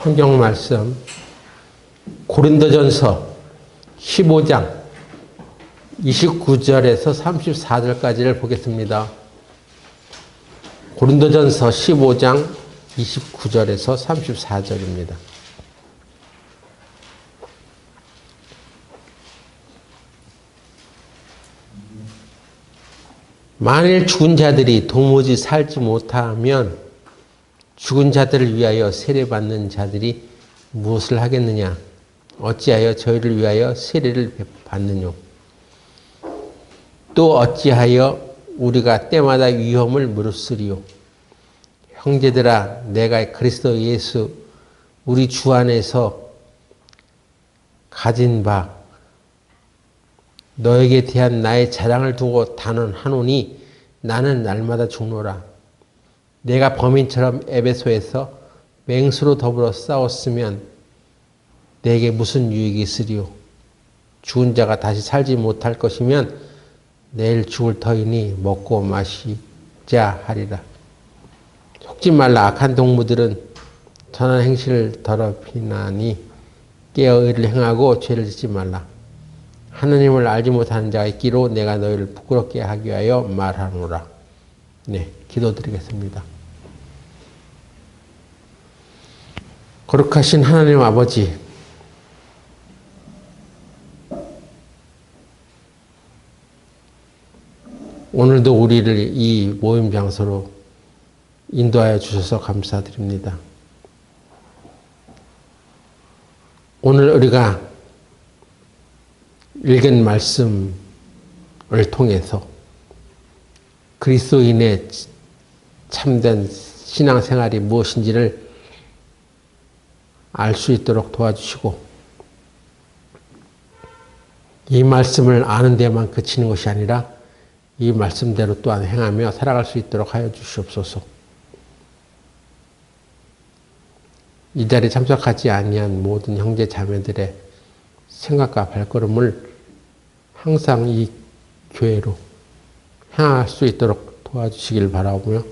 성경 말씀 고린도전서 15장 29절에서 34절까지를 보겠습니다. 고린도전서 15장 29절에서 34절입니다. 만일 죽은 자들이 도무지 살지 못하면 죽은 자들을 위하여 세례받는 자들이 무엇을 하겠느냐? 어찌하여 저희를 위하여 세례를 받느뇨? 또 어찌하여 우리가 때마다 위험을 무릅쓰리요? 형제들아, 내가 그리스도 예수 우리 주 안에서 가진 바 너에게 대한 나의 자랑을 두고 단언하노니 나는 날마다 죽노라. 내가 범인처럼 에베소에서 맹수로 더불어 싸웠으면 내게 무슨 유익이 있으리요? 죽은 자가 다시 살지 못할 것이면 내일 죽을 터이니 먹고 마시자 하리라. 속지 말라. 악한 동무들은 선한 행실을 더럽히나니 깨어 의를 행하고 죄를 짓지 말라. 하나님을 알지 못하는 자가 있기로 내가 너희를 부끄럽게 하기 위하여 말하노라. 네, 기도드리겠습니다. 거룩하신 하나님 아버지, 오늘도 우리를 이 모임 장소로 인도하여 주셔서 감사드립니다. 오늘 우리가 읽은 말씀을 통해서 그리스도인의 참된 신앙생활이 무엇인지를 알 수 있도록 도와주시고, 이 말씀을 아는 데만 그치는 것이 아니라 이 말씀대로 또한 행하며 살아갈 수 있도록 하여 주시옵소서. 이 자리에 참석하지 아니한 모든 형제 자매들의 생각과 발걸음을 항상 이 교회로 향할 수 있도록 도와주시길 바라오며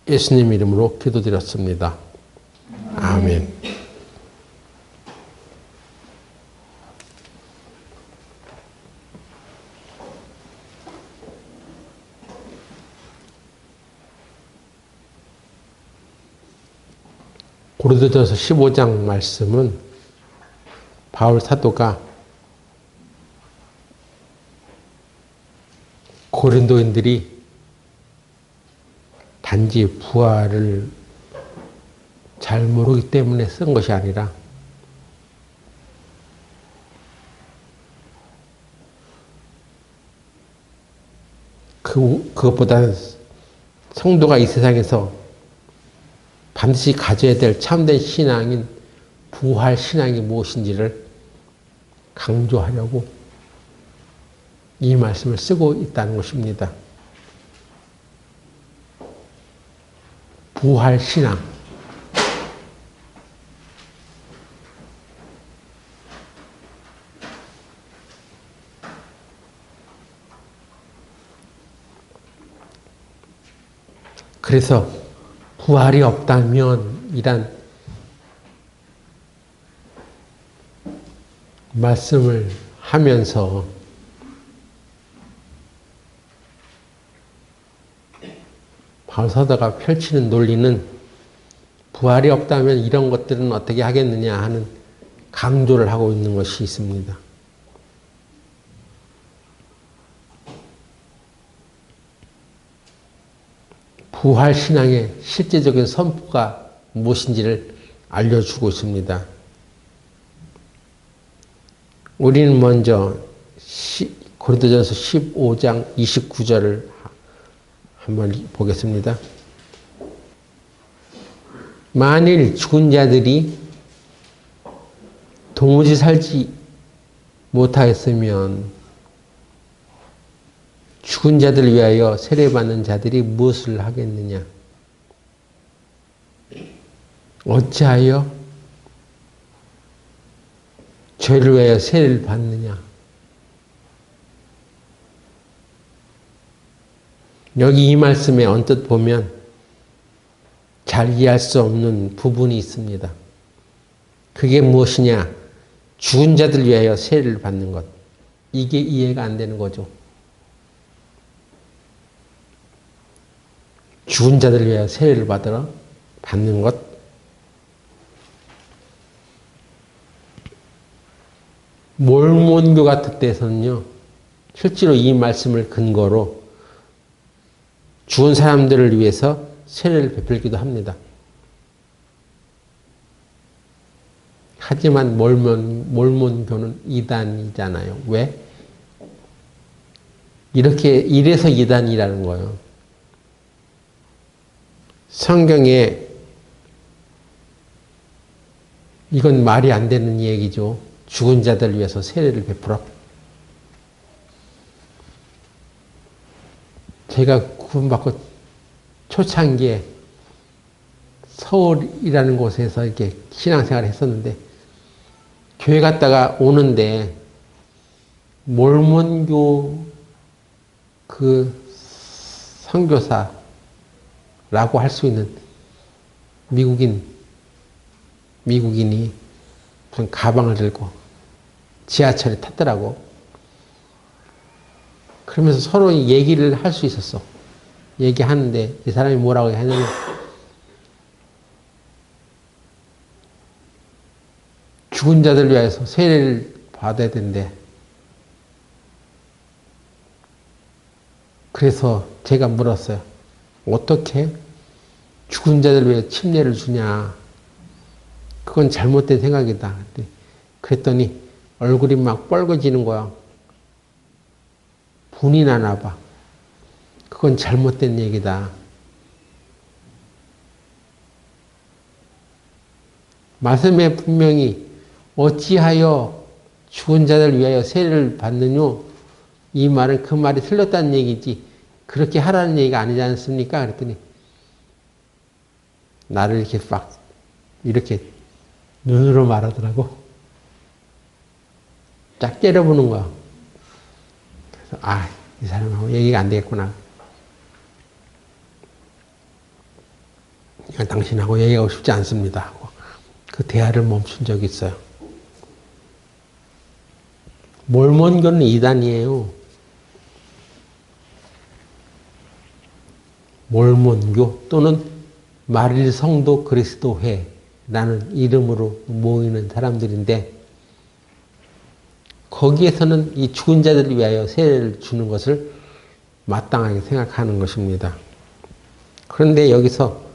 예수님 이름으로 기도드렸습니다. 아멘. 고린도전서 15장 말씀은 바울 사도가 고린도인들이 단지 부활을 잘 모르기 때문에 쓴 것이 아니라 그것보다는 성도가 이 세상에서 반드시 가져야 될 참된 신앙인 부활 신앙이 무엇인지를 강조하려고 이 말씀을 쓰고 있다는 것입니다. 부활 신앙. 그래서 부활이 없다면 이란 말씀을 하면서 바울 사도가 펼치는 논리는 부활이 없다면 이런 것들은 어떻게 하겠느냐 하는 강조를 하고 있는 것이 있습니다. 부활 신앙의 실제적인 선포가 무엇인지를 알려주고 있습니다. 우리는 먼저 고린도전서 15장 29절을 한번 보겠습니다. 만일 죽은 자들이 도무지 살지 못하였으면 죽은 자들을 위하여 세례받는 자들이 무엇을 하겠느냐? 어찌하여 저희를 위하여 세례를 받느냐? 여기 이 말씀에 언뜻 보면 잘 이해할 수 없는 부분이 있습니다. 그게 무엇이냐? 죽은 자들 위하여 세례를 받는 것. 이게 이해가 안 되는 거죠. 죽은 자들 위하여 세례를 받는 것. 몰몬교 같은 때서는요, 실제로 이 말씀을 근거로 죽은 사람들을 위해서 세례를 베풀기도 합니다. 하지만 몰몬교는 이단이잖아요. 왜? 이래서 이단이라는 거예요. 성경에 이건 말이 안 되는 얘기죠. 죽은 자들 위해서 세례를 베풀어. 제가 구원받고 초창기에 서울이라는 곳에서 이렇게 신앙생활을 했었는데, 교회 갔다가 오는데, 몰몬교 그 선교사라고 할 수 있는 미국인이 무슨 가방을 들고 지하철에 탔더라고. 그러면서 서로 얘기를 할 수 있었어. 얘기하는데 이 사람이 뭐라고 하냐면, 죽은 자들 위해서 세례를 받아야 된대. 그래서 제가 물었어요. 어떻게 죽은 자들 위해 침례를 주냐. 그건 잘못된 생각이다. 그랬더니 얼굴이 막 뻘개지는 거야. 분이 나나 봐. 그건 잘못된 얘기다. 말씀에 분명히 어찌하여 죽은 자들 위하여 세례를 받느뇨? 이 말은 그 말이 틀렸다는 얘기지 그렇게 하라는 얘기가 아니지 않습니까? 그랬더니 나를 이렇게 눈으로 말하더라고. 짝 때려보는 거야. 그래서 이 사람하고 얘기가 안 되겠구나. 당신하고 얘기하고 싶지 않습니다 하고 그 대화를 멈춘 적이 있어요. 몰몬교는 이단이에요. 몰몬교 또는 마릴 성도 그리스도회라는 이름으로 모이는 사람들인데, 거기에서는 이 죽은 자들을 위하여 세례를 주는 것을 마땅하게 생각하는 것입니다. 그런데 여기서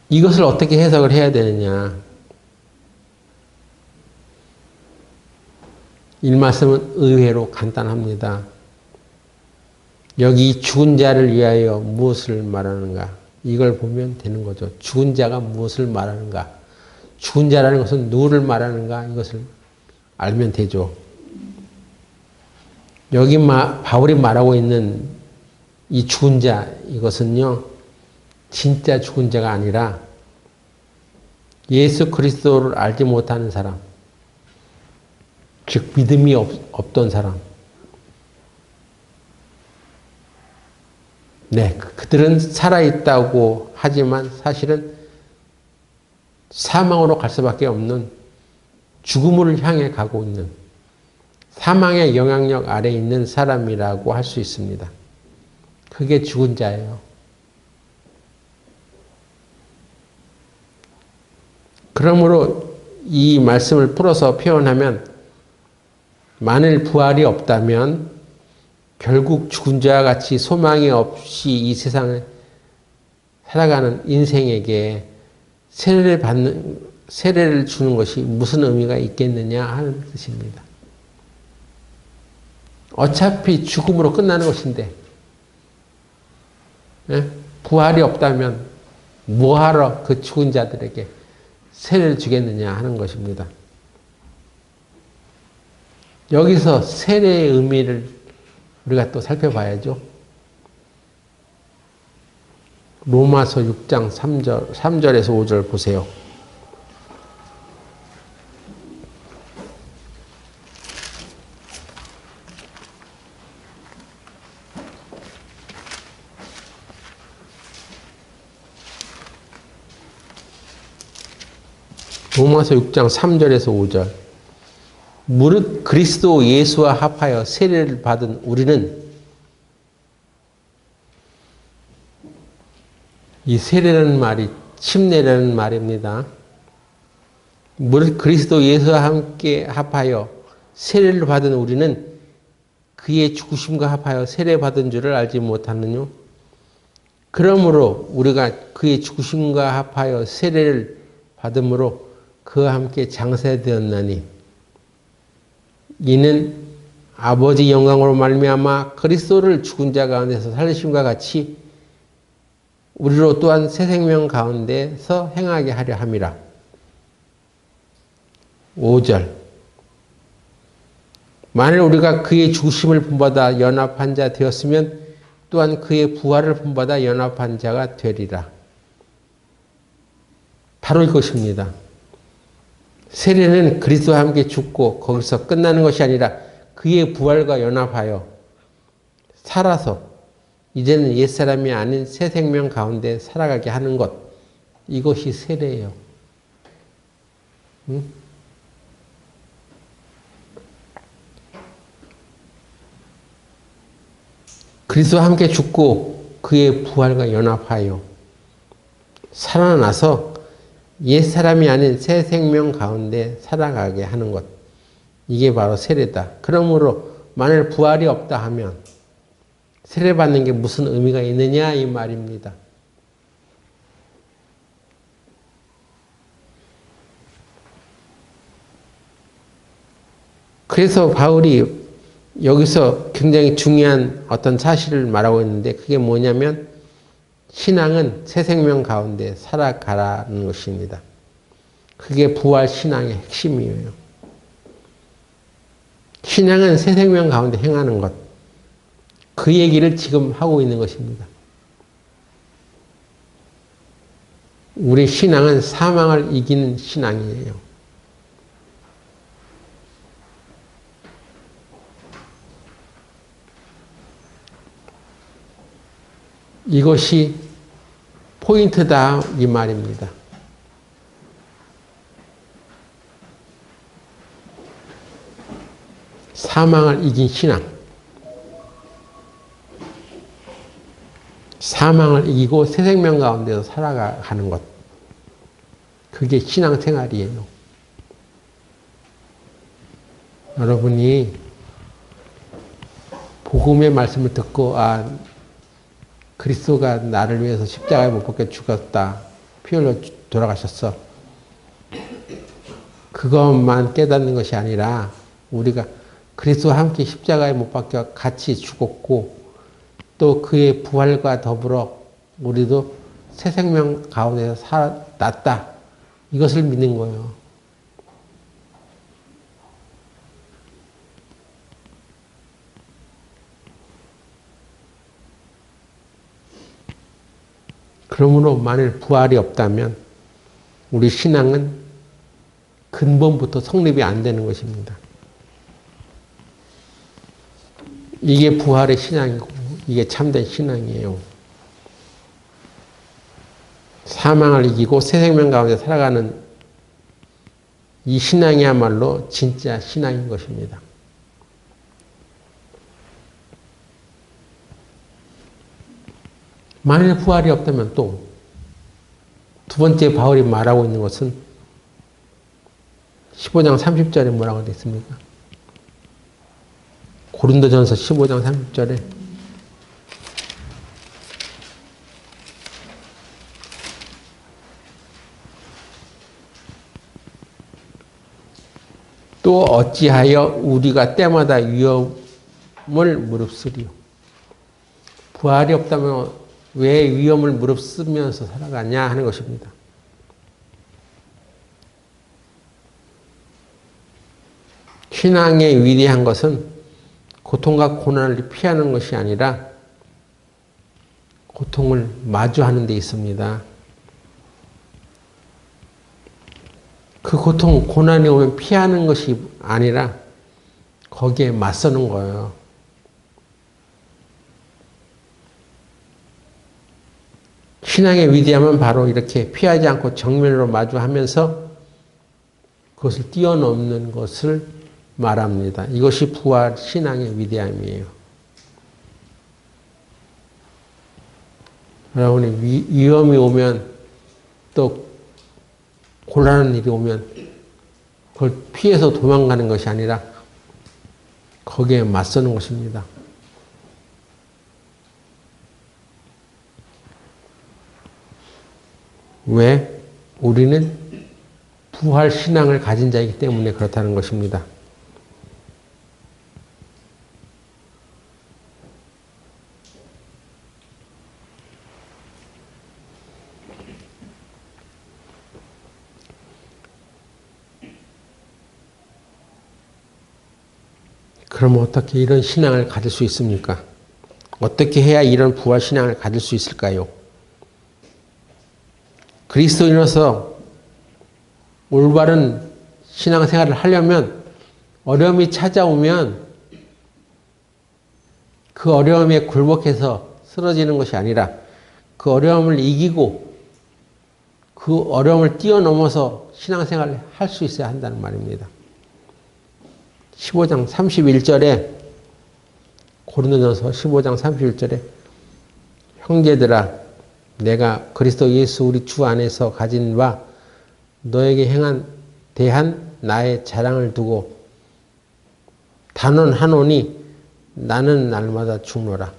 이것을 어떻게 해석을 해야 되느냐. 이 말씀은 의외로 간단합니다. 여기 죽은 자를 위하여 무엇을 말하는가? 이걸 보면 되는 거죠. 죽은 자가 무엇을 말하는가? 죽은 자라는 것은 누구를 말하는가? 이것을 알면 되죠. 여기 바울이 말하고 있는 이 죽은 자, 이것은요, 진짜 죽은 자가 아니라 예수 그리스도를 알지 못하는 사람, 즉 믿음이 없던 사람. 네, 그들은 살아있다고 하지만 사실은 사망으로 갈 수밖에 없는 죽음을 향해 가고 있는 사망의 영향력 아래에 있는 사람이라고 할 수 있습니다. 그게 죽은 자예요. 그러므로 이 말씀을 풀어서 표현하면, 만일 부활이 없다면 결국 죽은 자와 같이 소망이 없이 이 세상을 살아가는 인생에게 세례를 주는 것이 무슨 의미가 있겠느냐 하는 뜻입니다. 어차피 죽음으로 끝나는 것인데, 부활이 없다면 뭐하러 그 죽은 자들에게 세례를 주겠느냐 하는 것입니다. 여기서 세례의 의미를 우리가 또 살펴봐야죠. 로마서 6장 3절에서 5절 보세요. 로마서 6장 3절에서 5절. 무릇 그리스도 예수와 합하여 세례를 받은 우리는, 이 세례라는 말이 침례라는 말입니다. 무릇 그리스도 예수와 함께 합하여 세례를 받은 우리는 그의 죽으심과 합하여 세례받은 줄을 알지 못하느뇨? 그러므로 우리가 그의 죽으심과 합하여 세례를 받음으로 그와 함께 장사되었나니 이는 아버지 영광으로 말미암아 그리스도를 죽은 자 가운데서 살리심과 같이 우리로 또한 새 생명 가운데서 행하게 하려 함이라. 5절. 만일 우리가 그의 죽으심을 본받아 연합한 자 되었으면 또한 그의 부활을 본받아 연합한 자가 되리라. 바로 이것입니다. 세례는 그리스도와 함께 죽고 거기서 끝나는 것이 아니라 그의 부활과 연합하여 살아서 이제는 옛사람이 아닌 새 생명 가운데 살아가게 하는 것. 이것이 세례예요. 응? 그리스도와 함께 죽고 그의 부활과 연합하여 살아나서 옛사람이 아닌 새 생명 가운데 살아가게 하는 것. 이게 바로 세례다. 그러므로 만일 부활이 없다 하면 세례받는 게 무슨 의미가 있느냐 이 말입니다. 그래서 바울이 여기서 굉장히 중요한 어떤 사실을 말하고 있는데 그게 뭐냐면 신앙은 새 생명 가운데 살아가라는 것입니다. 그게 부활 신앙의 핵심이에요. 신앙은 새 생명 가운데 행하는 것. 그 얘기를 지금 하고 있는 것입니다. 우리 신앙은 사망을 이기는 신앙이에요. 이것이 포인트다 이 말입니다. 사망을 이긴 신앙. 사망을 이기고 새 생명 가운데서 살아가는 것. 그게 신앙생활이에요. 여러분이 복음의 말씀을 듣고 그리스도가 나를 위해서 십자가에 못 박혀 죽었다. 피 흘려 돌아가셨어. 그것만 깨닫는 것이 아니라 우리가 그리스도와 함께 십자가에 못 박혀 같이 죽었고 또 그의 부활과 더불어 우리도 새 생명 가운데서 살아났다. 이것을 믿는 거예요. 그러므로 만일 부활이 없다면 우리 신앙은 근본부터 성립이 안 되는 것입니다. 이게 부활의 신앙이고 이게 참된 신앙이에요. 사망을 이기고 새 생명 가운데 살아가는 이 신앙이야말로 진짜 신앙인 것입니다. 만일 부활이 없다면 또 두 번째 바울이 말하고 있는 것은 15장 30절에 뭐라고 되어 있습니까? 고린도전서 15장 30절에 또 어찌하여 우리가 때마다 위험을 무릅쓰리요. 부활이 없다면 왜 위험을 무릅쓰면서 살아가냐 하는 것입니다. 신앙의 위대한 것은 고통과 고난을 피하는 것이 아니라 고통을 마주하는 데 있습니다. 그 고통, 고난이 오면 피하는 것이 아니라 거기에 맞서는 거예요. 신앙의 위대함은 바로 이렇게 피하지 않고 정면으로 마주하면서 그것을 뛰어넘는 것을 말합니다. 이것이 부활 신앙의 위대함이에요. 여러분이 위험이 오면 또 곤란한 일이 오면 그걸 피해서 도망가는 것이 아니라 거기에 맞서는 것입니다. 왜? 우리는 부활 신앙을 가진 자이기 때문에 그렇다는 것입니다. 그럼 어떻게 이런 신앙을 가질 수 있습니까? 어떻게 해야 이런 부활 신앙을 가질 수 있을까요? 그리스도인으로서 올바른 신앙생활을 하려면 어려움이 찾아오면 그 어려움에 굴복해서 쓰러지는 것이 아니라 그 어려움을 이기고 그 어려움을 뛰어넘어서 신앙생활을 할 수 있어야 한다는 말입니다. 15장 31절에 고린도전서 15장 31절에 형제들아 내가 그리스도 예수 우리 주 안에서 가진 바 너에게 대한 나의 자랑을 두고 단언하노니 나는 날마다 죽노라.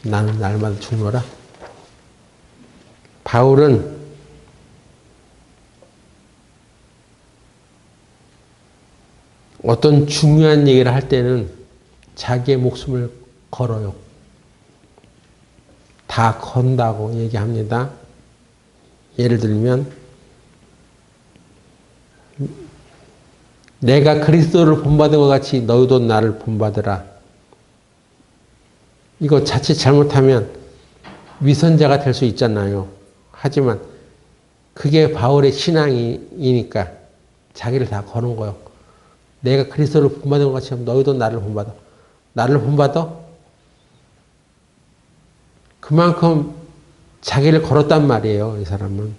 나는 날마다 죽노라. 바울은 어떤 중요한 얘기를 할 때는 자기의 목숨을 걸어요. 다 건다고 얘기합니다. 예를 들면 내가 그리스도를 본받은 것 같이 너희도 나를 본받으라. 이거 자칫 잘못하면 위선자가 될 수 있잖아요. 하지만 그게 바울의 신앙이니까 자기를 다 거는 거예요. 내가 그리스도를 본받은 것 같이 너희도 나를 본받아. 나를 본받아? 그만큼 자기를 걸었단 말이에요. 이 사람은.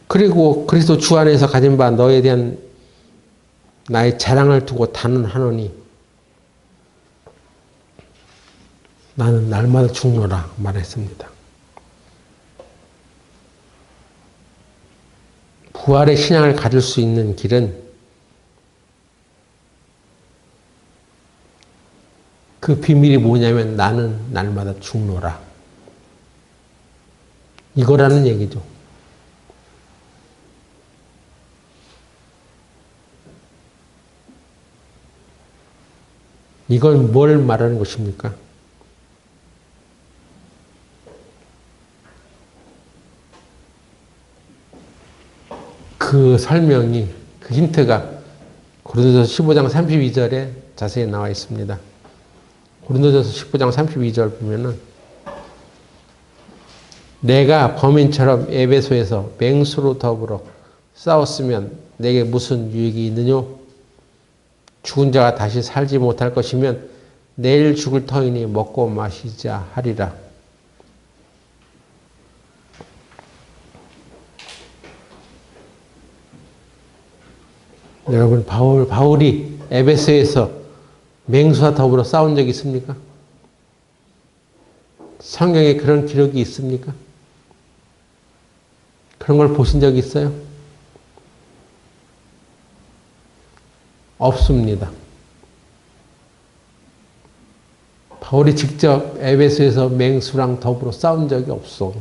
그리고 그리스도 주 안에서 가진 바 너에 대한 나의 자랑을 두고 단언하노니 나는 날마다 죽노라 말했습니다. 부활의 신앙을 가질 수 있는 길은 그 비밀이 뭐냐면 나는 날마다 죽노라. 이거라는 얘기죠. 이건 뭘 말하는 것입니까? 그 설명이, 그 힌트가 고린도전서 15장 32절에 자세히 나와 있습니다. 고린도전서 15장 32절 보면은 내가 범인처럼 에베소에서 맹수로 더불어 싸웠으면 내게 무슨 유익이 있느냐? 죽은 자가 다시 살지 못할 것이면 내일 죽을 터이니 먹고 마시자 하리라. 여러분, 바울이 에베소에서 맹수와 더불어 싸운 적이 있습니까? 성경에 그런 기록이 있습니까? 그런 걸 보신 적이 있어요? 없습니다. 바울이 직접 에베소에서 맹수랑 더불어 싸운 적이 없어.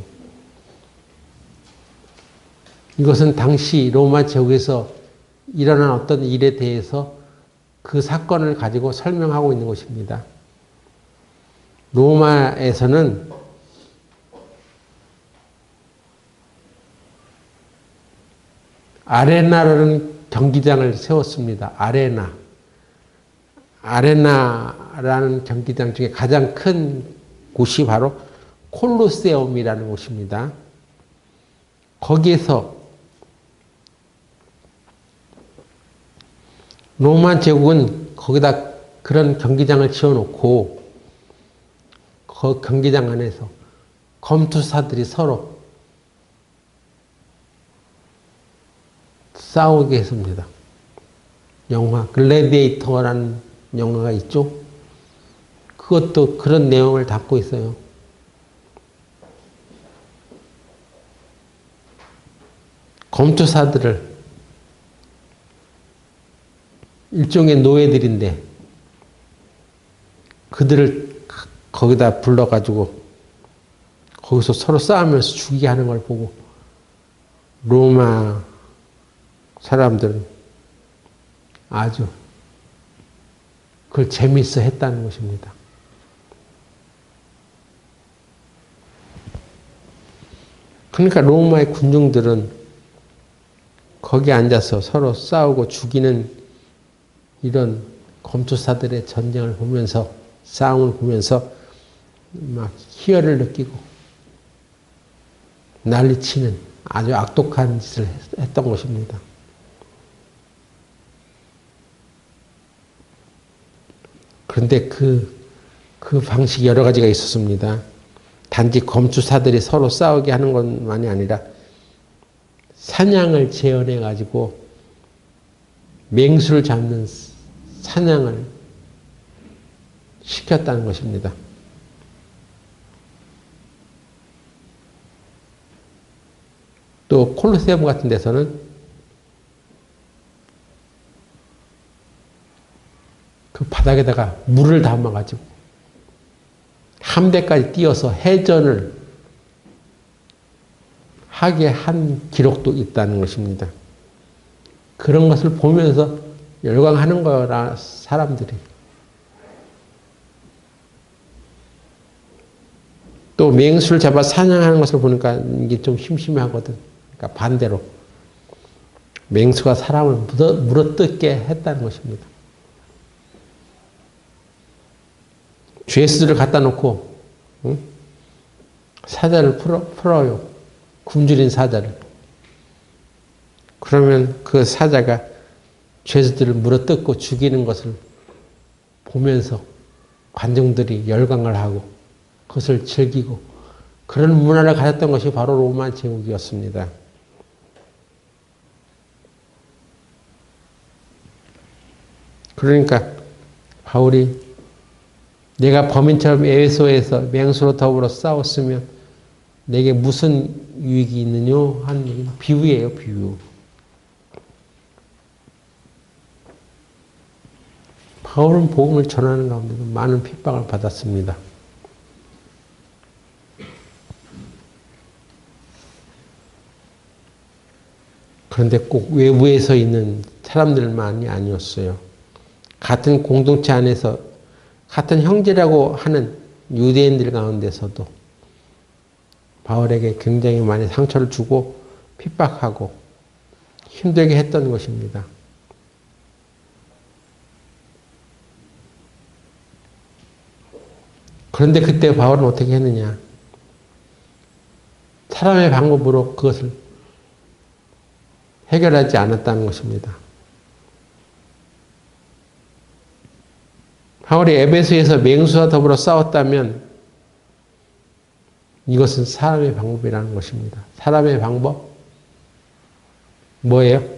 이것은 당시 로마 제국에서 일어난 어떤 일에 대해서 그 사건을 가지고 설명하고 있는 것입니다. 로마에서는 아레나라는 경기장을 세웠습니다. 아레나라는 경기장 중에 가장 큰 곳이 바로 콜로세움이라는 곳입니다. 거기에서 로마 제국은 거기다 그런 경기장을 지어놓고 그 경기장 안에서 검투사들이 서로 싸우게 했습니다. 영화 글래디에이터라는 영화가 있죠. 그것도 그런 내용을 담고 있어요. 검투사들을 일종의 노예들인데 그들을 거기다 불러가지고 거기서 서로 싸우면서 죽이게 하는 걸 보고 로마 사람들은 아주 그걸 재미있어 했다는 것입니다. 그러니까 로마의 군중들은 거기 앉아서 서로 싸우고 죽이는 이런 검투사들의 전쟁을 보면서 싸움을 보면서 막 희열을 느끼고 난리치는 아주 악독한 짓을 했던 것입니다. 그런데 그 방식이 여러 가지가 있었습니다. 단지 검투사들이 서로 싸우게 하는 것만이 아니라 사냥을 재현해 가지고 맹수를 잡는 사냥을 시켰다는 것입니다. 또 콜로세움 같은 데서는 그 바닥에다가 물을 담아가지고 함대까지 띄어서 해전을 하게 한 기록도 있다는 것입니다. 그런 것을 보면서 열광하는 거라 사람들이. 또 맹수를 잡아 사냥하는 것을 보니까 이게 좀 심심하거든. 그러니까 반대로 맹수가 사람을 물어뜯게 했다는 것입니다. 죄수들을 갖다 놓고 사자를 풀어요. 굶주린 사자를. 그러면 그 사자가 죄수들을 물어뜯고 죽이는 것을 보면서 관중들이 열광을 하고 그것을 즐기고 그런 문화를 가졌던 것이 바로 로마 제국이었습니다. 그러니까 바울이 내가 범인처럼 에베소에서 맹수로 더불어 싸웠으면 내게 무슨 유익이 있느냐 하는 비유예요, 비유. 바울은 복음을 전하는 가운데도 많은 핍박을 받았습니다. 그런데 꼭 외부에서 있는 사람들만이 아니었어요. 같은 공동체 안에서 같은 형제라고 하는 유대인들 가운데서도 바울에게 굉장히 많이 상처를 주고 핍박하고 힘들게 했던 것입니다. 그런데 그때 바울은 어떻게 했느냐? 사람의 방법으로 그것을 해결하지 않았다는 것입니다. 바울이 에베소에서 맹수와 더불어 싸웠다면 이것은 사람의 방법이라는 것입니다. 사람의 방법? 뭐예요?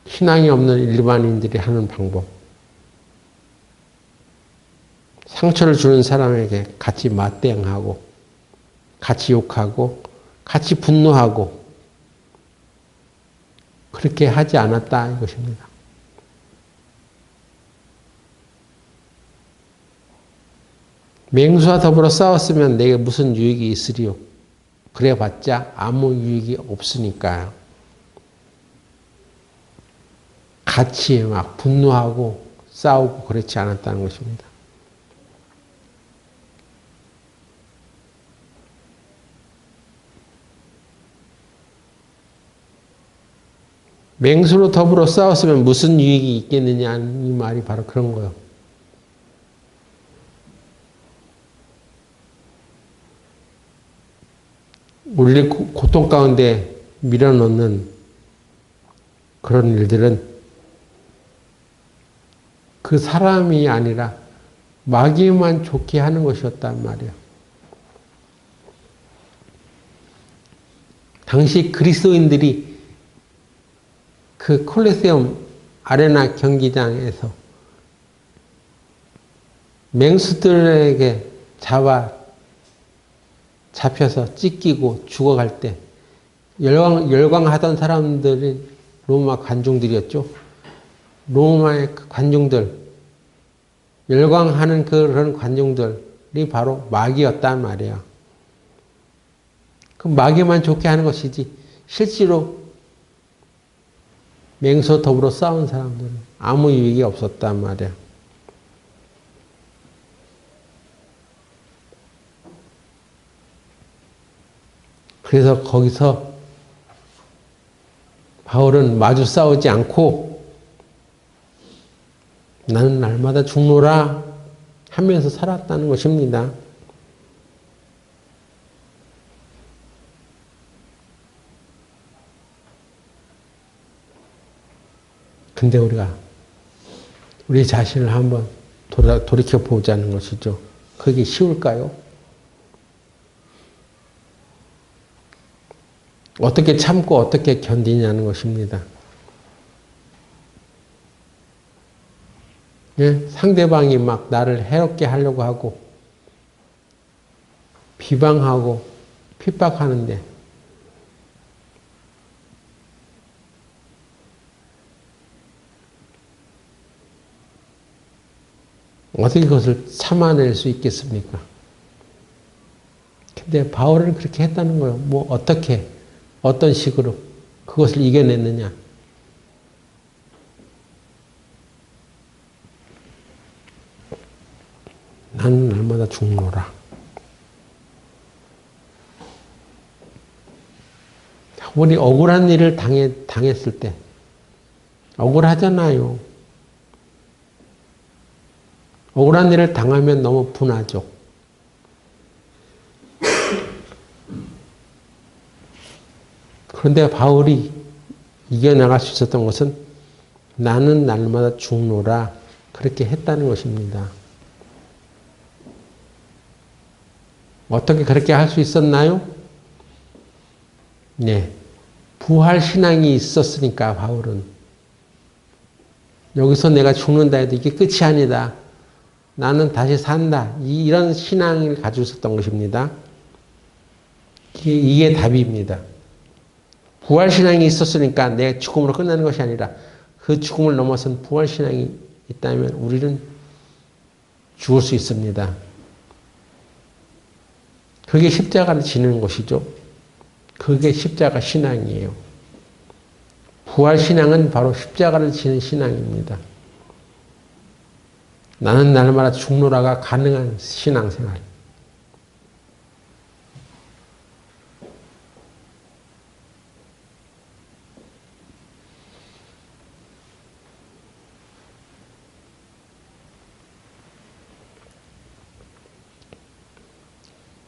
신앙이 없는 일반인들이 하는 방법. 상처를 주는 사람에게 같이 맞대응하고, 같이 욕하고, 같이 분노하고, 그렇게 하지 않았다 이것입니다. 맹수와 더불어 싸웠으면 내게 무슨 유익이 있으리요? 그래봤자 아무 유익이 없으니까요. 같이 막 분노하고 싸우고 그렇지 않았다는 것입니다. 맹수로 더불어 싸웠으면 무슨 유익이 있겠느냐 이 말이 바로 그런 거예요. 우리 고통 가운데 밀어넣는 그런 일들은 그 사람이 아니라 마귀만 좋게 하는 것이었단 말이에요. 당시 그리스도인들이 그 콜로세움 아레나 경기장에서 맹수들에게 잡혀서 찢기고 죽어갈 때 열광하던 사람들이 로마 관중들이었죠. 로마의 관중들, 열광하는 그런 관중들이 바로 마귀였단 말이에요. 그 마귀만 좋게 하는 것이지 실제로 맹수와 더불어 싸운 사람들은 아무 유익이 없었단 말이에요. 그래서 거기서 바울은 마주 싸우지 않고 나는 날마다 죽노라 하면서 살았다는 것입니다. 근데 우리가 우리 자신을 한번 돌이켜 보자는 것이죠. 그게 쉬울까요? 어떻게 참고 어떻게 견디냐는 것입니다. 예? 상대방이 막 나를 해롭게 하려고 하고 비방하고 핍박하는데 어떻게 그것을 참아낼 수 있겠습니까? 근데 바울은 그렇게 했다는 거예요. 뭐 어떻게 어떤 식으로 그것을 이겨냈느냐. 나는 날마다 죽노라. 우리 억울한 일을 당했을 때 억울하잖아요. 억울한 일을 당하면 너무 분하죠. 그런데 바울이 이겨나갈 수 있었던 것은 나는 날마다 죽노라 그렇게 했다는 것입니다. 어떻게 그렇게 할 수 있었나요? 네. 부활신앙이 있었으니까 바울은 여기서 내가 죽는다 해도 이게 끝이 아니다. 나는 다시 산다. 이런 신앙을 가지고 있었던 것입니다. 이게 답입니다. 부활신앙이 있었으니까 내 죽음으로 끝나는 것이 아니라 그 죽음을 넘어선 부활신앙이 있다면 우리는 죽을 수 있습니다. 그게 십자가를 지는 것이죠. 그게 십자가 신앙이에요. 부활신앙은 바로 십자가를 지는 신앙입니다. 나는 날마다 죽노라가 가능한 신앙생활.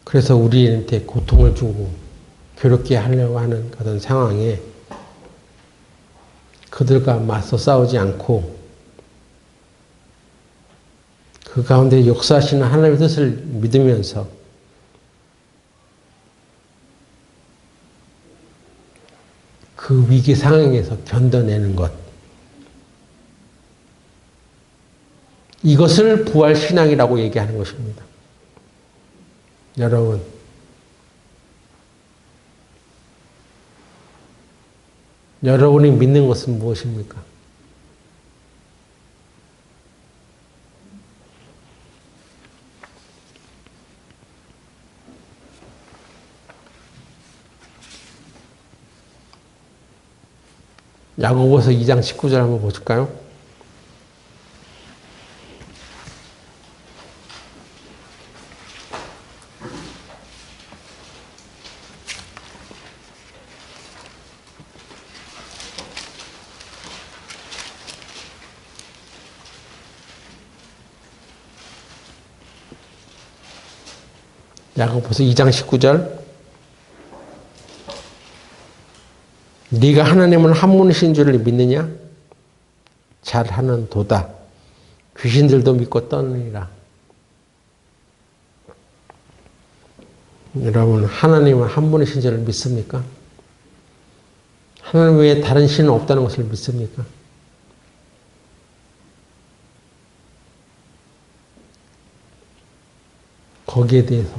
그래서 우리한테 고통을 주고 괴롭게 하려고 하는 그런 상황에 그들과 맞서 싸우지 않고 그 가운데 역사하시는 하나님의 뜻을 믿으면서 그 위기 상황에서 견뎌내는 것. 이것을 부활신앙이라고 얘기하는 것입니다. 여러분, 여러분이 믿는 것은 무엇입니까? 야고보서 2장 19절 한번 보실까요? 야고보서 2장 19절 네가 하나님은 한 분이신 줄을 믿느냐? 잘하는 도다. 귀신들도 믿고 떠느니라. 여러분, 하나님은 한 분이신 줄을 믿습니까? 하나님 외에 다른 신은 없다는 것을 믿습니까? 거기에 대해서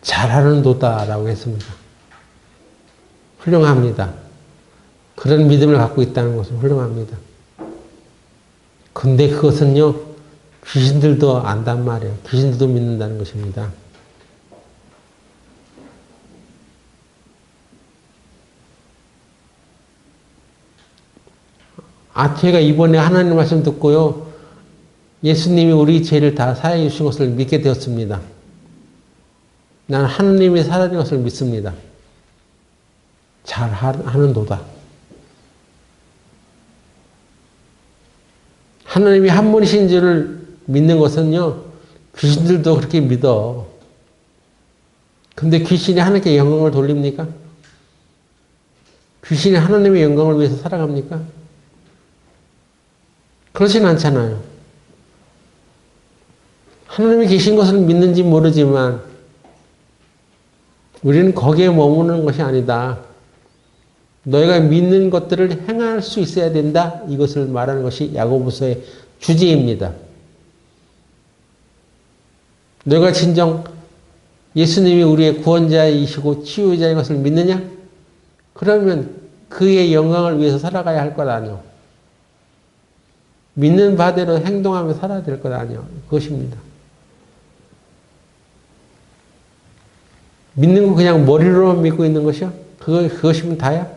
잘하는 도다라고 했습니다. 훌륭합니다. 그런 믿음을 갖고 있다는 것은 훌륭합니다. 근데 그것은요, 귀신들도 안단 말이에요. 귀신들도 믿는다는 것입니다. 제가 이번에 하나님 말씀 듣고요, 예수님이 우리 죄를 다 사해 주신 것을 믿게 되었습니다. 나는 하나님이 살아진 것을 믿습니다. 잘하는 도다. 하나님이 한 분이신 줄을 믿는 것은요, 귀신들도 그렇게 믿어. 근데 귀신이 하나님께 영광을 돌립니까? 귀신이 하나님의 영광을 위해서 살아갑니까? 그렇진 않잖아요. 하나님이 계신 것을 믿는지 모르지만 우리는 거기에 머무는 것이 아니다. 너희가 믿는 것들을 행할 수 있어야 된다. 이것을 말하는 것이 야고보서의 주제입니다. 너희가 진정 예수님이 우리의 구원자이시고 치유자인 것을 믿느냐? 그러면 그의 영광을 위해서 살아가야 할 것 아니오. 믿는 바대로 행동하며 살아야 될 것 아니오. 그것입니다. 믿는 거 그냥 머리로만 믿고 있는 것이요? 그것이면 다야?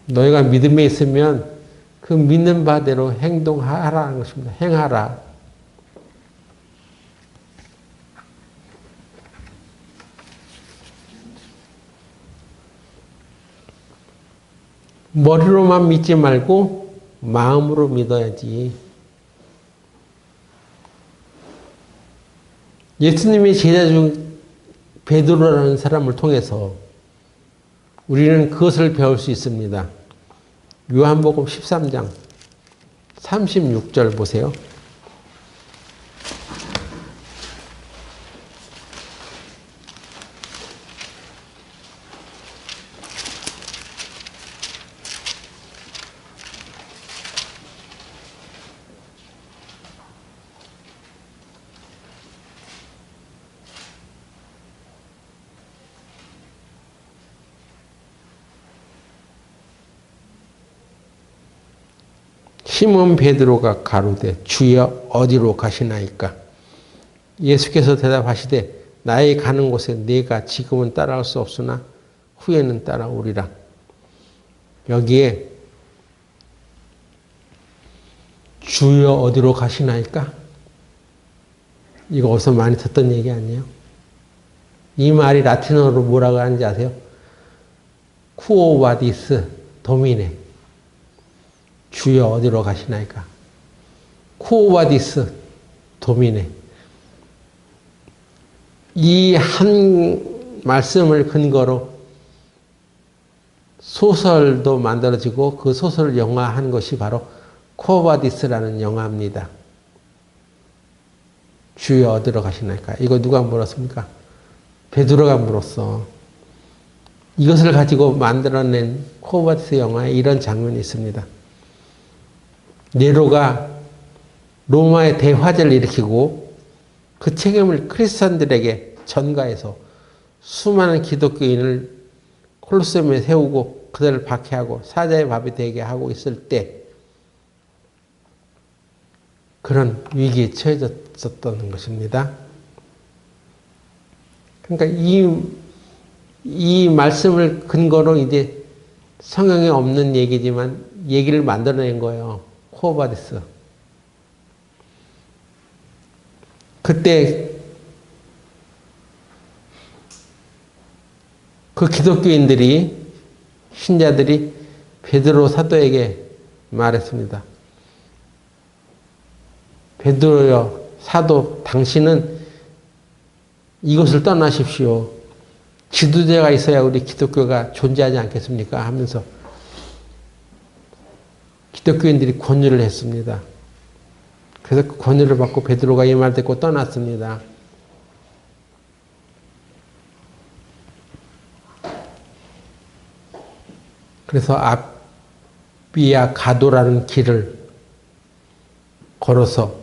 너희가 믿음에 있으면 그 믿는 바대로 행동하라는 것입니다. 행하라. 머리로만 믿지 말고 마음으로 믿어야지. 예수님의 제자 중 베드로라는 사람을 통해서 우리는 그것을 배울 수 있습니다. 요한복음 13장 36절 보세요. 시몬 베드로가 가로되 주여 어디로 가시나이까? 예수께서 대답하시되 나의 가는 곳에 네가 지금은 따라올 수 없으나 후에는 따라오리라. 여기에 주여 어디로 가시나이까? 이거 어디서 많이 듣던 얘기 아니에요? 이 말이 라틴어로 뭐라고 하는지 아세요? 쿠오 바디스 도미네. 주여 어디로 가시나이까? 쿠오바디스 도미네. 이 한 말씀을 근거로 소설도 만들어지고 그 소설을 영화한 것이 바로 쿠오바디스라는 영화입니다. 주여 어디로 가시나이까? 이거 누가 물었습니까? 베드로가 물었어. 이것을 가지고 만들어낸 쿠오바디스 영화에 이런 장면이 있습니다. 네로가 로마의 대화재를 일으키고 그 책임을 크리스찬들에게 전가해서 수많은 기독교인을 콜로세움에 세우고 그들을 박해하고 사자의 밥이 되게 하고 있을 때 그런 위기에 처해졌었던 것입니다. 그러니까 이 말씀을 근거로 이제 성경에 없는 얘기지만 얘기를 만들어낸 거예요. 쿠오바디스. 그때 그 기독교인들이 신자들이 베드로 사도에게 말했습니다. 베드로여 사도 당신은 이곳을 떠나십시오. 지도자가 있어야 우리 기독교가 존재하지 않겠습니까? 하면서 기독교인들이 권유를 했습니다. 그래서 그 권유를 받고 베드로가 이 말 듣고 떠났습니다. 그래서 아비아 가도라는 길을 걸어서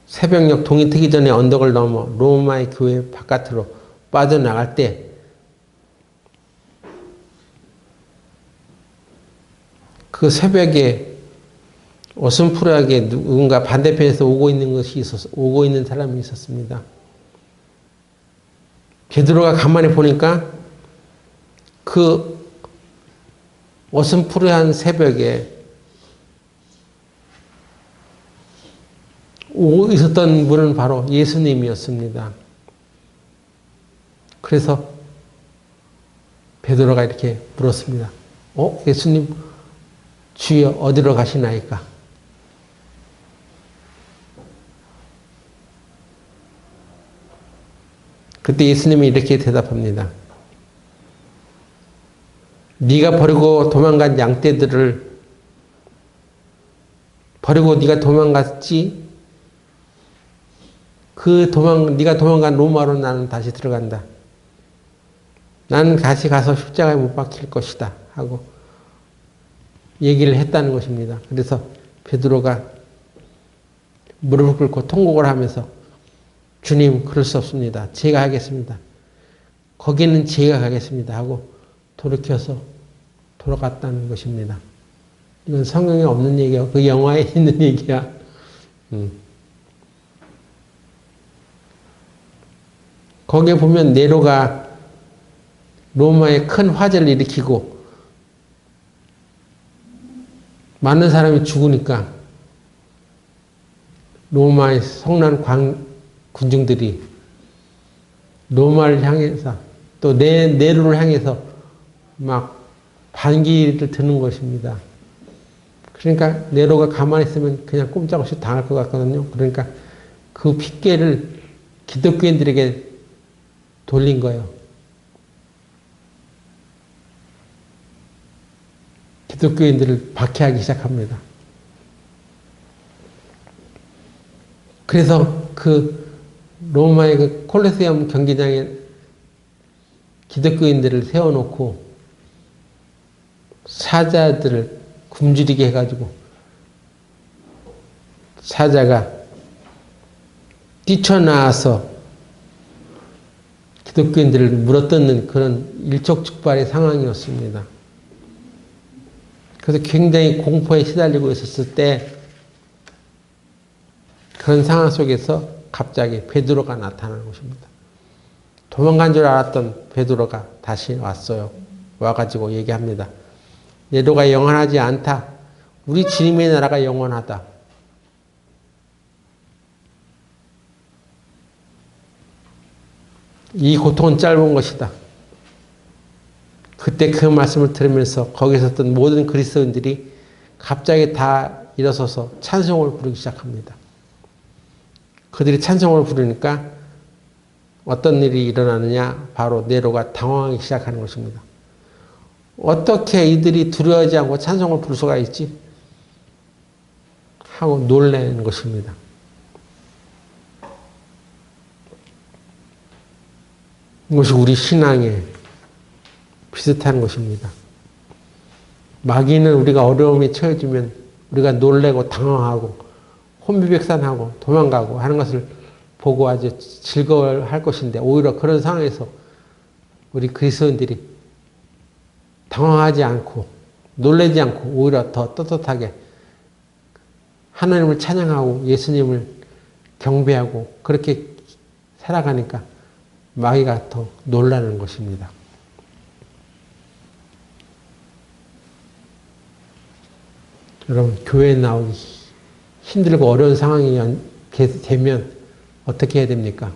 새벽녘 동이 트기 전에 언덕을 넘어 로마의 교회 바깥으로 빠져나갈 때 그 새벽에 어슴푸레하게 누군가 반대편에서 오고 있는 사람이 있었습니다. 베드로가 가만히 보니까 그 어슴푸레한 새벽에 오고 있었던 분은 바로 예수님이었습니다. 그래서 베드로가 이렇게 물었습니다. 예수님, 주여 어디로 가시나이까? 그때 예수님이 이렇게 대답합니다. 네가 버리고 도망간 양떼들을 버리고 네가 도망갔지? 네가 도망간 로마로 나는 다시 들어간다. 나는 다시 가서 십자가에 못 박힐 것이다. 하고 얘기를 했다는 것입니다. 그래서 베드로가 무릎을 꿇고 통곡을 하면서 주님, 그럴 수 없습니다. 제가 하겠습니다. 거기는 제가 가겠습니다. 하고 돌이켜서 돌아갔다는 것입니다. 이건 성경에 없는 얘기야. 그 영화에 있는 얘기야. 거기에 보면 네로가 로마에 큰 화재를 일으키고 많은 사람이 죽으니까 로마의 성난 군중들이 로마를 향해서 또 네로를 향해서 막 반기를 드는 것입니다. 그러니까 네로가 가만히 있으면 그냥 꼼짝없이 당할 것 같거든요. 그러니까 그 핏대를 기독교인들에게 돌린 거예요. 기독교인들을 박해하기 시작합니다. 그래서 그 로마의 그 콜로세움 경기장에 기독교인들을 세워놓고 사자들을 굶주리게 해가지고 사자가 뛰쳐나와서 기독교인들을 물어뜯는 그런 일촉즉발의 상황이었습니다. 그래서 굉장히 공포에 시달리고 있었을 때 그런 상황 속에서 갑자기 베드로가 나타나는 것입니다. 도망간 줄 알았던 베드로가 다시 왔어요. 와가지고 얘기합니다. 네로가 영원하지 않다. 우리 주님의 나라가 영원하다. 이 고통은 짧은 것이다. 그때 그 말씀을 들으면서 거기 있었던 모든 그리스도인들이 갑자기 다 일어서서 찬송을 부르기 시작합니다. 그들이 찬송을 부르니까 어떤 일이 일어나느냐? 바로 네로가 당황하기 시작하는 것입니다. 어떻게 이들이 두려워하지 않고 찬송을 부를 수가 있지? 하고 놀라는 것입니다. 이것이 우리 신앙에 비슷한 것입니다. 마귀는 우리가 어려움에 처해지면 우리가 놀래고 당황하고 혼비백산하고 도망가고 하는 것을 보고 아주 즐거워할 것인데 오히려 그런 상황에서 우리 그리스도인들이 당황하지 않고 놀라지 않고 오히려 더 떳떳하게 하나님을 찬양하고 예수님을 경배하고 그렇게 살아가니까 마귀가 더 놀라는 것입니다. 여러분, 교회에 나오기 힘들고 어려운 상황이 되면 어떻게 해야 됩니까?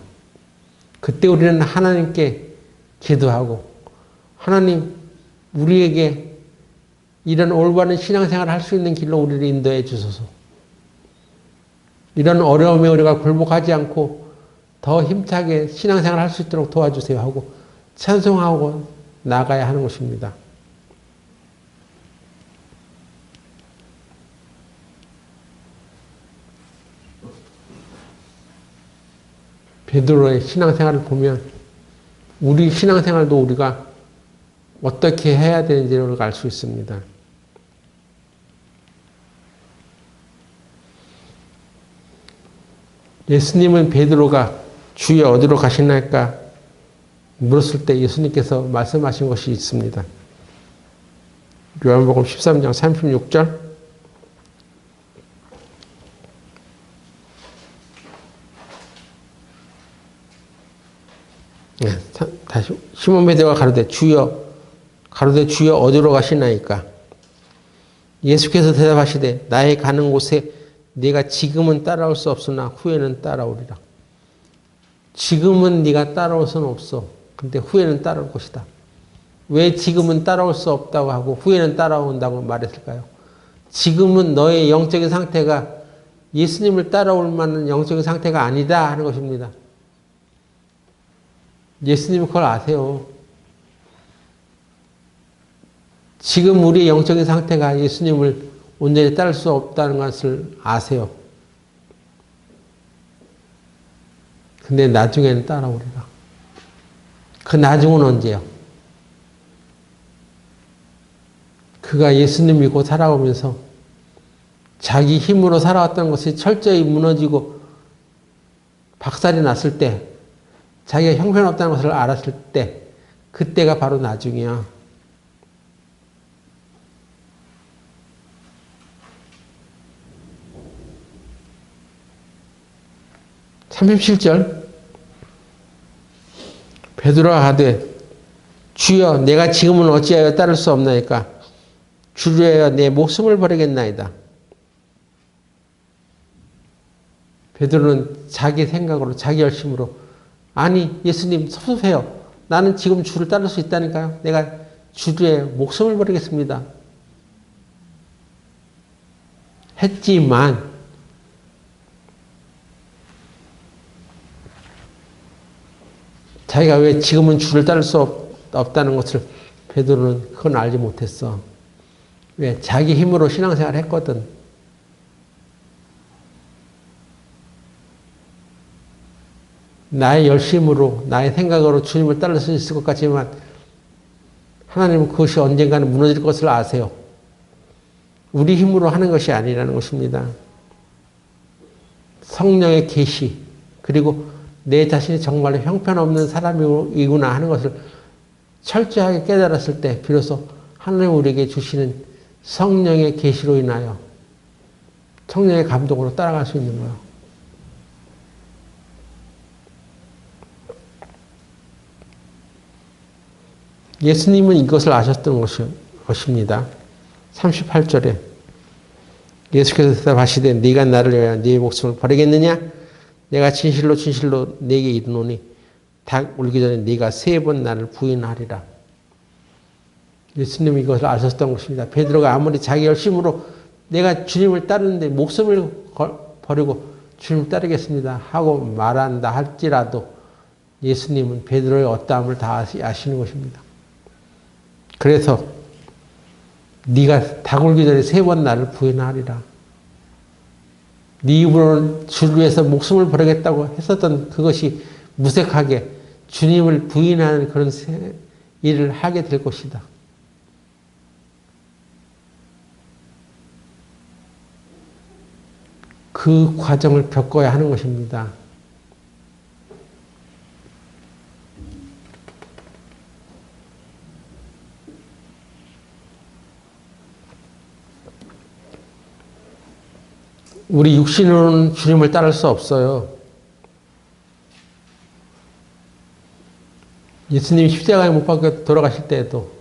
그때 우리는 하나님께 기도하고 하나님, 우리에게 이런 올바른 신앙생활을 할 수 있는 길로 우리를 인도해 주소서. 이런 어려움에 우리가 굴복하지 않고 더 힘차게 신앙생활을 할 수 있도록 도와주세요 하고 찬송하고 나가야 하는 것입니다. 베드로의 신앙생활을 보면 우리 신앙생활도 우리가 어떻게 해야 되는지를 알 수 있습니다. 예수님은 베드로가 주여 어디로 가시나이까 물었을 때 예수님께서 말씀하신 것이 있습니다. 요한복음 13장 36절 다시 시몬 베드로가 가로되 주여 어디로 가시나이까 예수께서 대답하시되 나의 가는 곳에 네가 지금은 따라올 수 없으나 후에는 따라오리라. 지금은 네가 따라올 수는 없어. 근데 후에는 따라올 것이다. 왜 지금은 따라올 수 없다고 하고 후에는 따라온다고 말했을까요? 지금은 너의 영적인 상태가 예수님을 따라올 만한 영적인 상태가 아니다 하는 것입니다. 예수님은 그걸 아세요. 지금 우리의 영적인 상태가 예수님을 온전히 따를 수 없다는 것을 아세요. 근데 나중에는 따라오리라. 그 나중은 언제요? 그가 예수님 믿고 살아오면서 자기 힘으로 살아왔던 것이 철저히 무너지고 박살이 났을 때, 자기가 형편없다는 것을 알았을 때, 그때가 바로 나중이야. (37절) 베드로가 가되 주여 내가 지금은 어찌하여 따를 수 없나이까 주를 위하여 내 목숨을 버리겠나이다. 베드로는 자기 생각으로 자기 열심으로 아니 예수님 섭섭해요. 나는 지금 주를 따를 수 있다니까요. 내가 주를 위하여 목숨을 버리겠습니다. 했지만 자기가 왜 지금은 주를 따를 수 없다는 것을 베드로는 그건 알지 못했어. 왜? 자기 힘으로 신앙생활을 했거든. 나의 열심으로, 나의 생각으로 주님을 따를 수 있을 것 같지만 하나님은 그것이 언젠가는 무너질 것을 아세요. 우리 힘으로 하는 것이 아니라는 것입니다. 성령의 계시, 그리고 내 자신이 정말로 형편없는 사람이구나 하는 것을 철저하게 깨달았을 때 비로소 하나님 우리에게 주시는 성령의 계시로 인하여 성령의 감동으로 따라갈 수 있는 거예요. 예수님은 이것을 아셨던 것입니다. 38절에 예수께서 대답하시되 네가 나를 위하여 네 목숨을 버리겠느냐? 내가 진실로 진실로 네게 이르노니 닭 울기 전에 네가 3번 나를 부인하리라. 예수님이 이것을 아셨던 것입니다. 베드로가 아무리 자기 열심으로 내가 주님을 따르는데 목숨을 버리고 주님을 따르겠습니다 하고 말한다 할지라도 예수님은 베드로의 어떠함을 다 아시는 것입니다. 그래서 네가 닭 울기 전에 3번 나를 부인하리라. 네 입으로는 주를 위해서 목숨을 버리겠다고 했었던 그것이 무색하게 주님을 부인하는 그런 일을 하게 될 것이다. 그 과정을 겪어야 하는 것입니다. 우리 육신으로는 주님을 따를 수 없어요. 예수님이 십자가에 못 박혀 돌아가실 때에도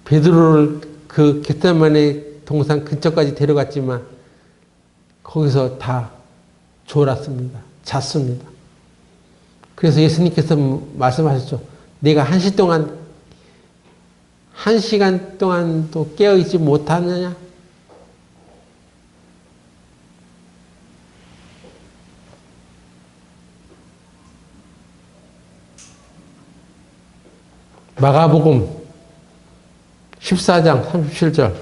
베드로를 그 겟세마네 동산 근처까지 데려갔지만 거기서 다 졸았습니다. 잤습니다. 그래서 예수님께서 말씀하셨죠. 내가 1시간 동안도 깨어있지 못하느냐? 마가복음 14장 37절.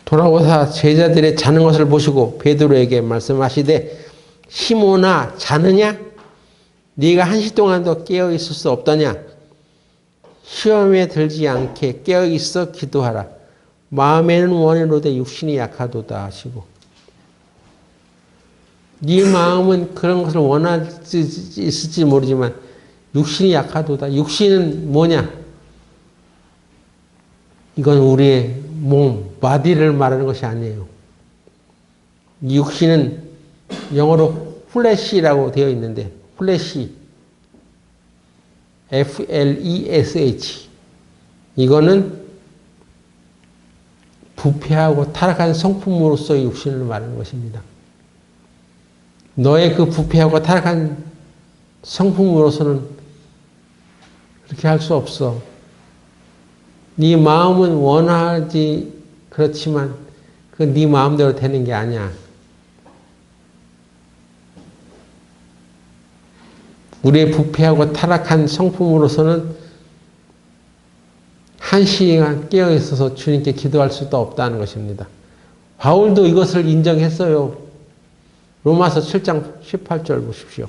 돌아오사 제자들의 자는 것을 보시고 베드로에게 말씀하시되 시몬아 자느냐? 네가 한시 동안도 깨어 있을 수 없더냐? 시험에 들지 않게 깨어 있어 기도하라. 마음에는 원하노되 육신이 약하도다 하시고. 네 마음은 그런 것을 원할 수 있을지 모르지만 육신이 약하도다. 육신은 뭐냐? 이건 우리의 몸, body를 말하는 것이 아니에요. 육신은 영어로 flesh라고 되어 있는데 flesh, F-L-E-S-H 이거는 부패하고 타락한 성품으로서의 육신을 말하는 것입니다. 너의 그 부패하고 타락한 성품으로서는 그렇게 할 수 없어. 네 마음은 원하지 그렇지만 그 네 마음대로 되는 게 아니야. 우리의 부패하고 타락한 성품으로서는 한 시간 깨어 있어서 주님께 기도할 수도 없다는 것입니다. 바울도 이것을 인정했어요. 로마서 7장 18절 보십시오.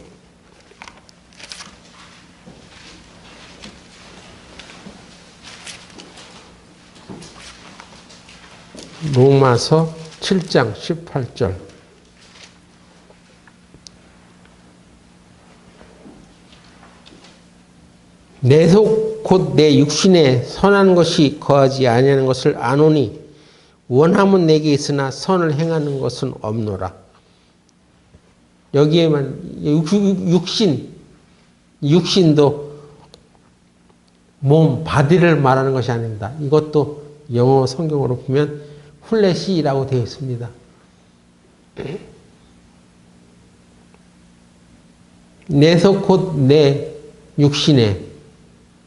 로마서 7장 18절. 내 속 곧 내 육신에 선한 것이 거하지 아니하는 것을 아노니 원함은 내게 있으나 선을 행하는 것은 없노라. 여기에만 육신도 몸, 바디를 말하는 것이 아닙니다. 이것도 영어 성경으로 보면 플래시라고 되어 있습니다. 내 속 곧 내 육신에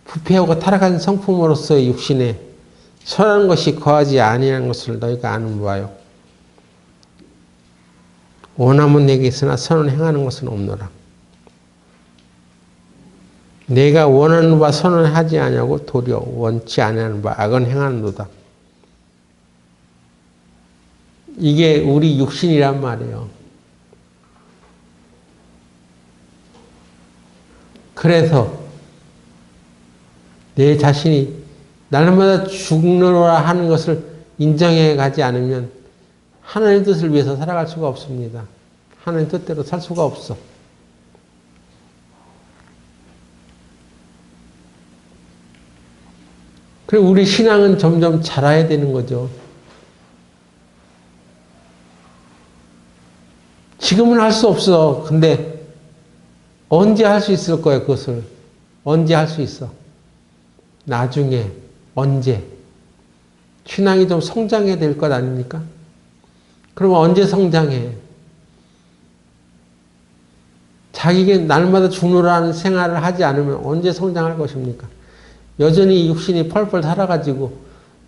부패하고 타락한 성품으로서의 육신에 선한 것이 거하지 아니하는 것을 너희가 아는 바요. 원함은 내게 있으나 선을 행하는 것은 없노라. 내가 원하는 바 선을 하지 아니하고 도리어 원치 아니하는 바 악은 행하는도다. 이게 우리 육신이란 말이에요. 그래서 내 자신이 날마다 죽노라 하는 것을 인정해 가지 않으면 하나님의 뜻을 위해서 살아갈 수가 없습니다. 하나님의 뜻대로 살 수가 없어. 그리고 우리 신앙은 점점 자라야 되는 거죠. 지금은 할 수 없어. 근데 언제 할 수 있을 거예요, 그것을. 언제 할 수 있어. 나중에, 언제. 신앙이 좀 성장해야 될 것 아닙니까? 그러면 언제 성장해? 자기가 날마다 죽노라는 생활을 하지 않으면 언제 성장할 것입니까? 여전히 육신이 펄펄 살아가지고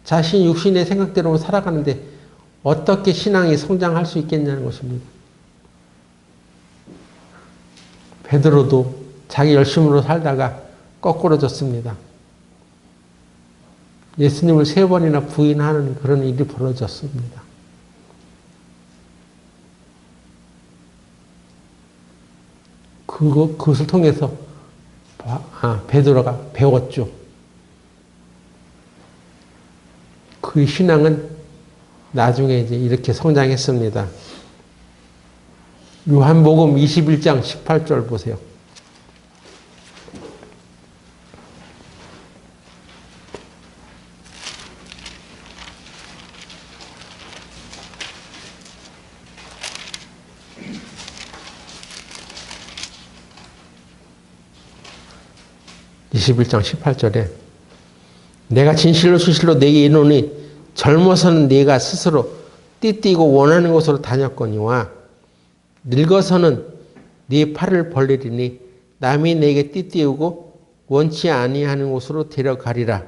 자신 육신의 생각대로 살아가는데 어떻게 신앙이 성장할 수 있겠냐는 것입니다. 베드로도 자기 열심으로 살다가 거꾸로졌습니다. 예수님을 3번이나 부인하는 그런 일이 벌어졌습니다. 그것을 통해서 베드로가 배웠죠. 그 신앙은 나중에 이제 이렇게 성장했습니다. 요한복음 21장 18절 보세요. (21장 18절에) 내가 진실로 내게 이르노니 젊어서는 네가 스스로 띠띠고 원하는 곳으로 다녔거니와 늙어서는 네 팔을 벌리리니 남이 네게 띠띠우고 원치 아니하는 곳으로 데려가리라.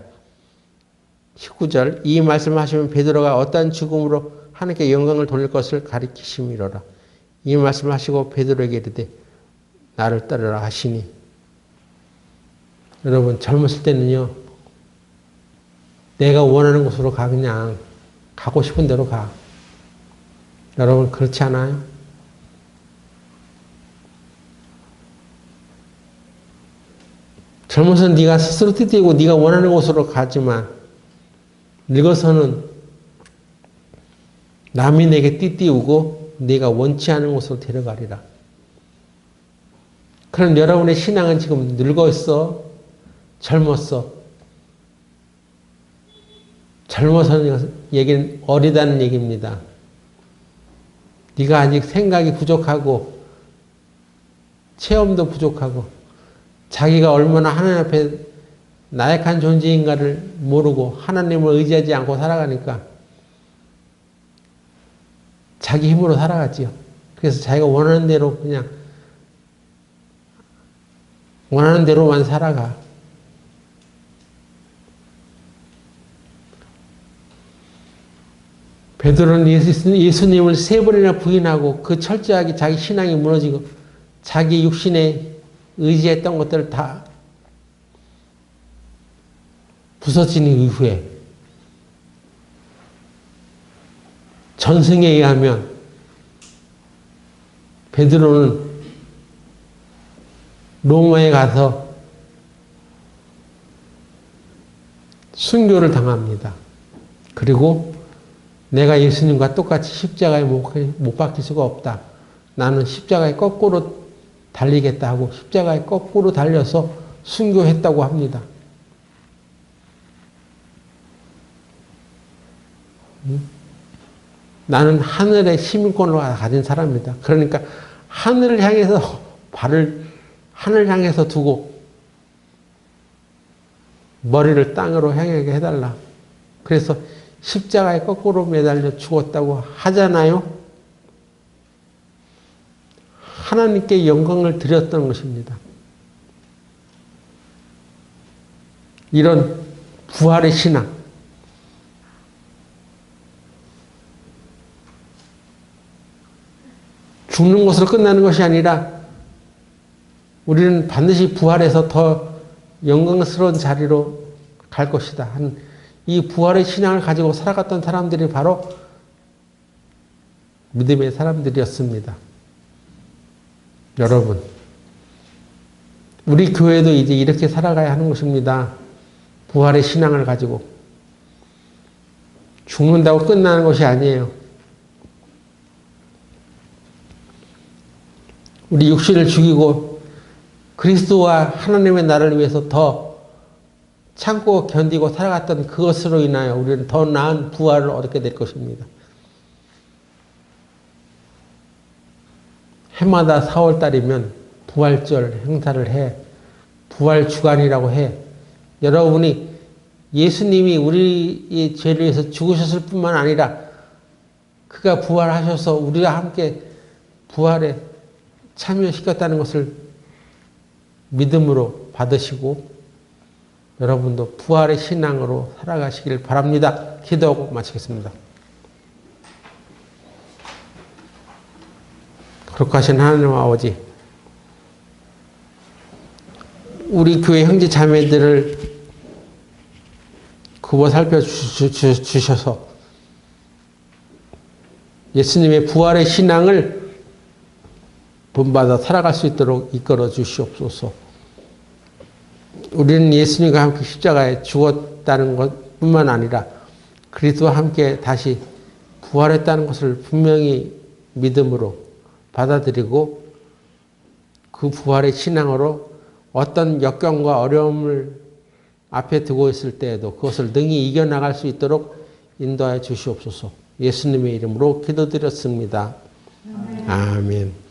19절 이 말씀하시면 베드로가 어떠한 죽음으로 하나님께 영광을 돌릴 것을 가리키심이로라. 이 말씀하시고 베드로에게 이르되 나를 따르라 하시니. 여러분 젊었을 때는요 내가 원하는 곳으로 가. 그냥 가고 싶은 대로 가. 여러분 그렇지 않아요? 젊어서는 네가 스스로 띠띠고 네가 원하는 곳으로 가지만 늙어서는 남이 내게 띠띠우고 네가 원치 않은 곳으로 데려가리라. 그럼 여러분의 신앙은 지금 늙었어? 젊었어? 젊어서는 얘기는 어리다는 얘기입니다. 네가 아직 생각이 부족하고 체험도 부족하고 자기가 얼마나 하나님 앞에 나약한 존재인가를 모르고 하나님을 의지하지 않고 살아가니까 자기 힘으로 살아가지요. 그래서 자기가 원하는 대로 그냥 원하는 대로만 살아가. 베드로는 예수님을 3번이나 부인하고 그 철저하게 자기 신앙이 무너지고 자기 육신에 의지했던 것들을 다 부서진 이후에 전승에 의하면 베드로는 로마에 가서 순교를 당합니다. 그리고 내가 예수님과 똑같이 십자가에 못 박힐 수가 없다. 나는 십자가에 거꾸로 달리겠다 하고 십자가에 거꾸로 달려서 순교했다고 합니다. 나는 하늘의 시민권을 가진 사람입니다. 그러니까 하늘을 향해서 발을 하늘 향해서 두고 머리를 땅으로 향하게 해달라. 그래서 십자가에 거꾸로 매달려 죽었다고 하잖아요. 하나님께 영광을 드렸던 것입니다. 이런 부활의 신앙, 죽는 것으로 끝나는 것이 아니라 우리는 반드시 부활해서 더 영광스러운 자리로 갈 것이다. 이 부활의 신앙을 가지고 살아갔던 사람들이 바로 믿음의 사람들이었습니다. 여러분, 우리 교회도 이제 이렇게 살아가야 하는 것입니다. 부활의 신앙을 가지고. 죽는다고 끝나는 것이 아니에요. 우리 육신을 죽이고 그리스도와 하나님의 나라를 위해서 더 참고 견디고 살아갔던 그것으로 인하여 우리는 더 나은 부활을 얻게 될 것입니다. 해마다 4월달이면 부활절 행사를 해. 부활 주간이라고 해. 여러분이 예수님이 우리의 죄를 위해서 죽으셨을 뿐만 아니라 그가 부활하셔서 우리와 함께 부활에 참여시켰다는 것을 믿음으로 받으시고 여러분도 부활의 신앙으로 살아가시길 바랍니다. 기도하고 마치겠습니다. 거룩하신 하나님 아버지, 우리 교회 형제 자매들을 굽어 살펴주셔서 예수님의 부활의 신앙을 본받아 살아갈 수 있도록 이끌어 주시옵소서. 우리는 예수님과 함께 십자가에 죽었다는 것뿐만 아니라 그리스도와 함께 다시 부활했다는 것을 분명히 믿음으로 받아들이고 그 부활의 신앙으로 어떤 역경과 어려움을 앞에 두고 있을 때에도 그것을 능히 이겨나갈 수 있도록 인도하여 주시옵소서. 예수님의 이름으로 기도드렸습니다. 아멘.